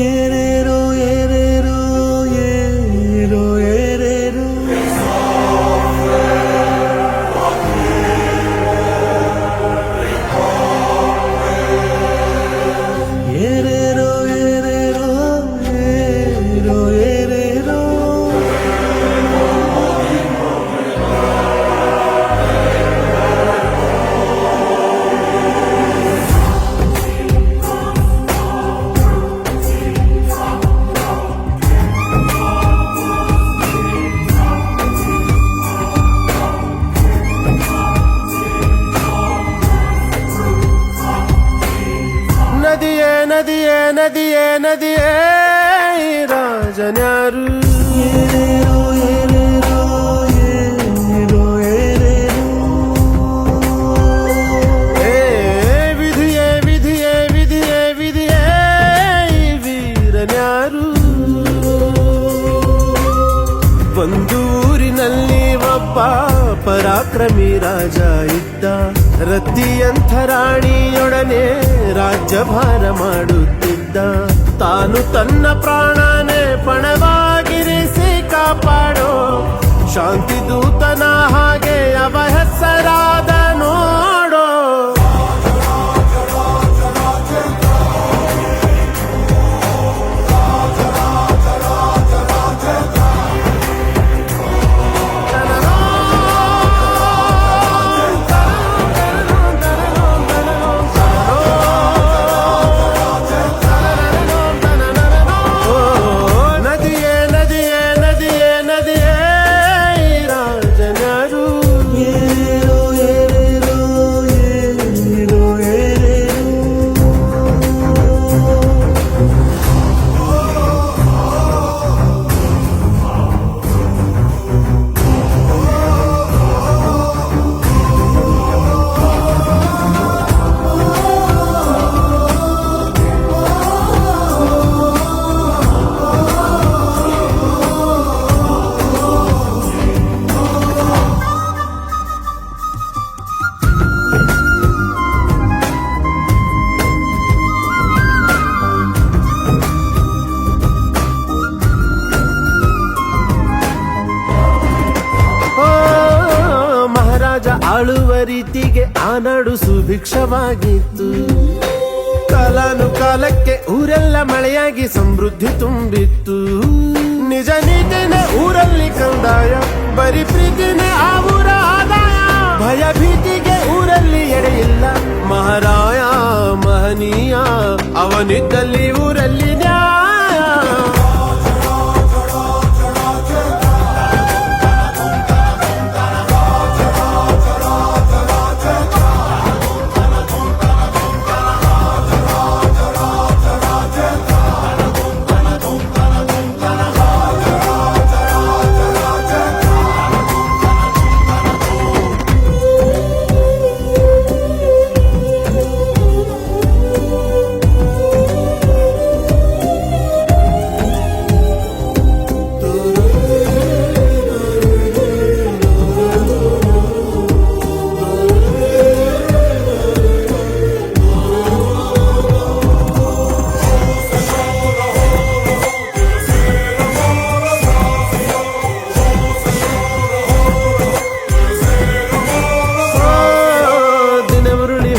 ಏರೇರೋ ಏರೇರೋ aero ಏರೇರೋ ಏರೇರೋ ಏರೇರೋ aero ಏರೇರೋ ನದಿಯೇ ನದಿಯೇ ನದಿಯೇ ನದಿಯೇ ರಾಜನ್ಯಾರು ಏರೇರೋ ಏರೇರೋ aero ಏರೇರೋ ಏ ವಿಧಿಯೇ ವಿಧಿಯೇ ವಿಧಿಯೇ ವಿಧಿಯೇ ವೀರನ್ಯಾರು ಒಂದು ಊರಿನಲ್ಲಿ ಒಬ್ಬ ಪರಾಕ್ರಮಿ ರಾಜ ಇದ್ದ ರತಿಯಂಥ ರಾಣಿಯೊಡನೆ ರಾಜ್ಯಭಾರ ಮಾಡುತ್ತಿದ್ದ ತಾನು ತನ್ನ ಪ್ರಾಣನೇ ಪಣವಾಗಿರಿಸಿ ಕಾಪಾಡೋ ಶಾಂತಿ ದೂತನ ಹಾಗೆ ಅವ ಹೆಸರಾದ ನೋಡೋ ನದಿಯೇ ನದಿಯೇ ನದಿಯೇ ನದಿಯೇ ರಾಜನ್ಯಾರು ಏರೇರೋ ಏರೇರೋ ಏರೋ ಏರೇರೋ ಓ, ಮಹಾರಾಜ ಆಳುವ ರೀತಿಗೆ ಆ ನಾಡು ಸುಭಿಕ್ಷವಾಗಿತ್ತು ಕಾಲಾನುಕಾಲಕ್ಕೆ ಊರೆಲ್ಲ ಮಳೆಯಾಗಿ ಸಮೃದ್ಧಿ ತುಂಬಿತ್ತು ನಿಜ ನೀತಿನೇ ಊರಲ್ಲಿ ಕಂದಾಯ ಬರೀ ಪ್ರೀತಿನೇ ಆ ಊರ ಆದಾಯ ಭಯ ಭೀತಿಗೆ ಊರಲ್ಲಿ ಎಡೆಯಿಲ್ಲ ಮಹಾರಾಯ ಮಹನೀಯ ಅವನಿದ್ದಲ್ಲಿ ಊರಲ್ಲಿ ನ್ಯಾಯ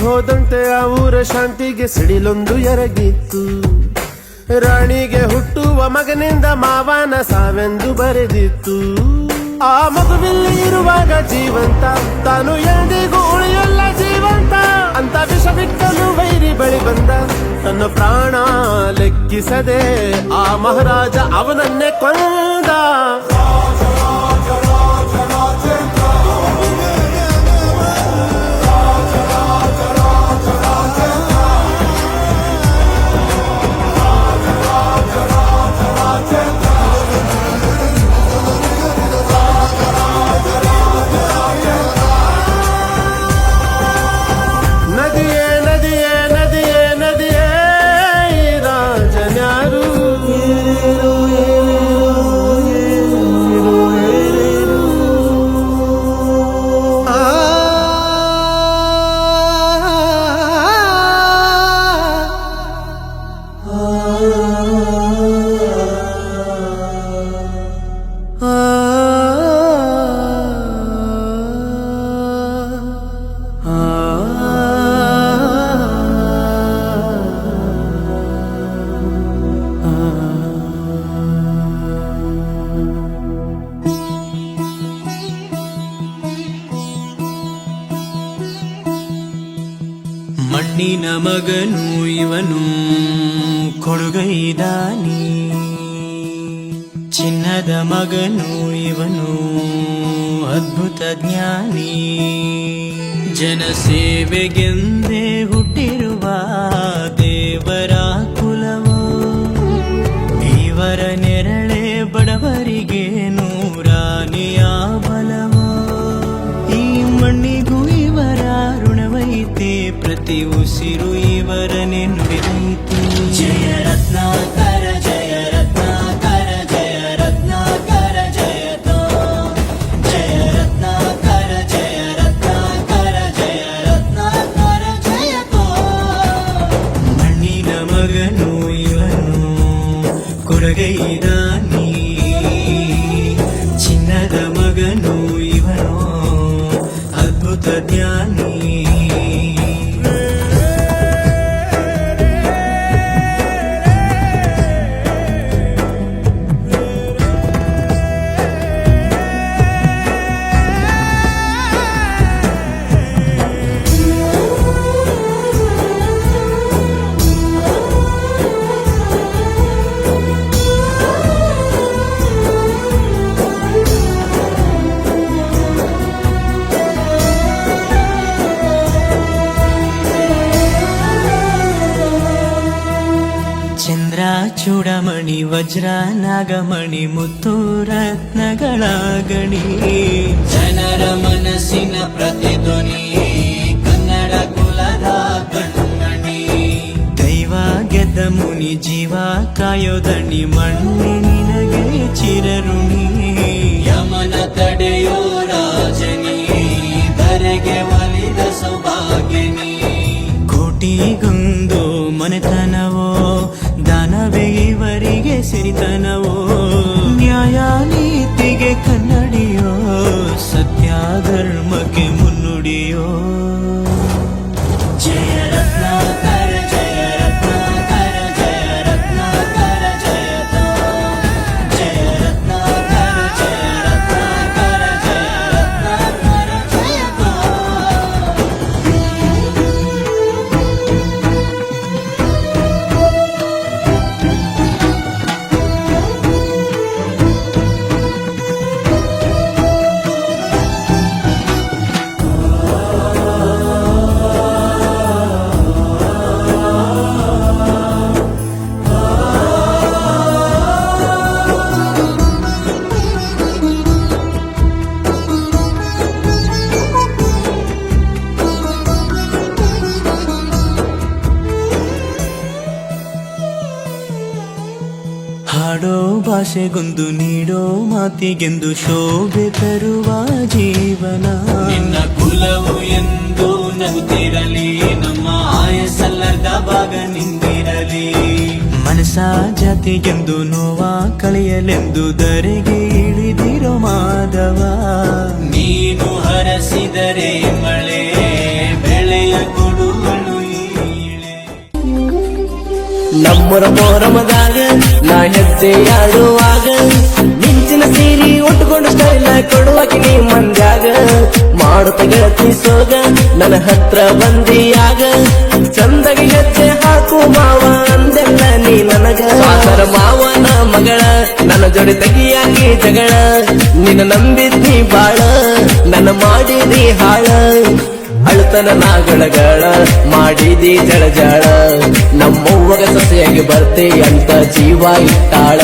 ಹೋದಂತೆ ಆ ಊರ ಶಾಂತಿಗೆ ಸಿಡಿಲೊಂದು ಎರಗಿತ್ತು ರಾಣಿಗೆ ಹುಟ್ಟುವ ಮಗನಿಂದ ಮಾವನ ಸಾವೆಂದು ಬರೆದಿತ್ತು ಆ ಮಗುವಿಲ್ಲಿ ಇರುವಾಗ ಜೀವಂತ ತಾನು ಎಂದಿಗೂ ಉಳಿಯಲ್ಲ ಜೀವಂತ ಅಂತ ವಿಷ ಬಿಟ್ಟನು ವೈರಿ ಬಳಿ ಬಂದ ತನ್ನ ಪ್ರಾಣ ಲೆಕ್ಕಿಸದೆ ಆ ಮಹಾರಾಜ ಅವನನ್ನೇ ಕೊಂದ ನದಿಯೇ ನದಿಯೇ ನದಿಯೇ ನದಿಯೇ ರಾಜನ್ಯಾರು ಏರೇರೋ ಏರೇರೋ ಮಣ್ಣಿನ ಮಗನು ಇವನು ಕೊಡುಗೈದಾನಿ, ಚಿನ್ನದ ಮಗನು ಇವನು ಅದ್ಭುತ ಜ್ಞಾನಿ. ಜನಸೇವೆಗೆಂದೇ ಹುಟ್ಟಿರುವ ದೇವರ ಕುಲವೋ, ಇವರ ನೆರಳೆ ಬಡವರಿಗೆ ನೂರಾನೆಯ ಬಲವೋ. ಈ ಮಣ್ಣಿಗೂ ಇವರ ಋಣವೈತೆ, ಪ್ರತಿ ಉಸಿರು ಇವರ ನೆನಪಿನೈತೆ. ಜಯ ರತ್ನಾಕರ ಜಯ ರತ್ನಾಕರ ಜಯ ರತ್ನಾಕರ ಜಯತೋ, ಜಯ ರತ್ನಾಕರ ಜಯ ರತ್ನಾಕರ ಜಯ ರತ್ನಾಕರ ಜಯತೋ. ಮಣ್ಣಿನ ಮಗನು ಇವನು ಕೊರಗೈದಾನಿ, ಚಿನ್ನದ ಮಗನು ಇವನು ಅದ್ಭುತ ಜ್ಞಾನಿ. ಚಂದ್ರ ಚೂಡಮಣಿ ವಜ್ರ ನಾಗಮಣಿ ಮುತ್ತು ರತ್ನಗಳ ಗಣಿ, ಜನರ ಮನಸ್ಸಿನ ಪ್ರತಿಧ್ವನಿ ಕನ್ನಡ ಕುಲದ ಕಣ್ಮಣಿ. ದೈವ ಗೆದ್ದ ಮುನಿ ಜೀವ ಕಾಯೋದಣಿ, ಮಣ್ಣಿ ನಿನಗೆ ಚಿರಋಣಿ. ಯಮನ ತಡೆಯೋ ರಾಜನಿ, ಧರೆಗೆ ಒಲಿದ ಸೌಭಾಗ್ಯನಿ. ಕೋಟಿಗೊಂದು ಮನೆತನವೋ, ದಾನವೇ ಇವರಿಗೆ ಸಿರಿತನವೋ. ನ್ಯಾಯ ನೀತಿಗೆ ಕನ್ನಡಿಯೋ, ಸತ್ಯ ಧರ್ಮಕ್ಕೆ ಮುನ್ನುಡಿಯೋ. ಜಯ ರತ್ನಾಕರ ಜಯ ರತ್ನಾಕರ ಜಯ ರತ್ನಾಕರ ಜಯತೋ, ಜಯ ರತ್ನಾಕರ ಜಯ ರತ್ನಾಕರ ಜಯ ರತ್ನಾಕರ ಜಯತೋ. ಹಾಡೋ ಭಾಷೆಗೊಂದು ನೀಡೋ ಮಾತಿಗೆಂದು ಶೋಭೆ ತರುವ ಜೀವನ. ನಿನ್ನ ಕುಲವು ಎಂದು ನಗುತ್ತಿರಲಿ, ನಮ್ಮ ಆಯಸ್ಸಲ್ಲದ ಭಾಗ ನಿಂದಿರಲಿ. ಮನಸ ಜಾತಿಗೆಂದು ನೋವ ಕಳೆಯಲೆಂದು ಧರೆಗೆ ಇಳಿದಿರೋ ಮಾಧವ. ನೀನು ಹರಸಿದರೆ ಮಳೆ ಬೆಳೆಯ ಕೊಡುವಳು ಈಳೆ. ನಮ್ಮರ ಮೋರಮದಾಗ ನಾ ಹೆಜ್ಜೆಯಾಡುವಾಗ, ಮಿಂಚಿನ ಸೀರಿ ಉಟ್ಕೊಂಡು ಸ್ಟೈಲ ಕೊಡುವಾಕಿ ನೀ ಮಂದ್ಯಾಗ. ಮಾಡುತ್ತ ಗೆಳತಿ ಸೋಗ ನನ್ನ ಹತ್ರ ಬಂದಿಯಾಗ, ಚಂದಗೆ ಹೆಜ್ಜೆ ಹಾಕು ಮಾವ ಅಂದೆಲ್ಲ ನೀ ನನಗ. ಸಾದರ ಮಾವನ ಮಗಳ ನನ್ನ ಜೋಡಿ ತೆಗಿಯಾಗಿ ಜಗಳ, ನಿನ್ನ ನಂಬಿದ್ನಿ ಬಾಳ ನನ್ನ ಮಾಡಿದಿ ಹಾಳ. ಅಳುತನ ನಾಗಳಗಳ ಮಾಡಿದಿ ಜಳಜಾಳ, ನಮ್ಮವ್ವಗ ಸೊಸೆಯಾಗಿ ಬರ್ತಿ ಅಂತ ಜೀವ ಇಟ್ಟಾಳ.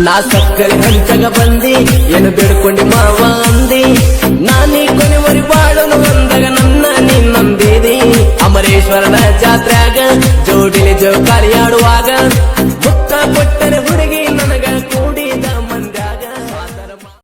ನಾ ಸಕ್ಕರೆ ಹಂಚಗ ಬಂದಿ ಏನು ಬೇಡ್ಕೊಂಡಿ ಮಾವ ಅಂದಿ. ನಾನೀ ಕೊನೆವರಿ ಬಾಳನು ಅಂದಾಗ ನನ್ನ ನೀನ್ ನಂಬಿದಿ. ಅಮರೇಶ್ವರನ ಜಾತ್ರ್ಯಾಗ ಜೋಡಿಲಿ ಜೋಕಾಲಿ ಆಡುವಾಗ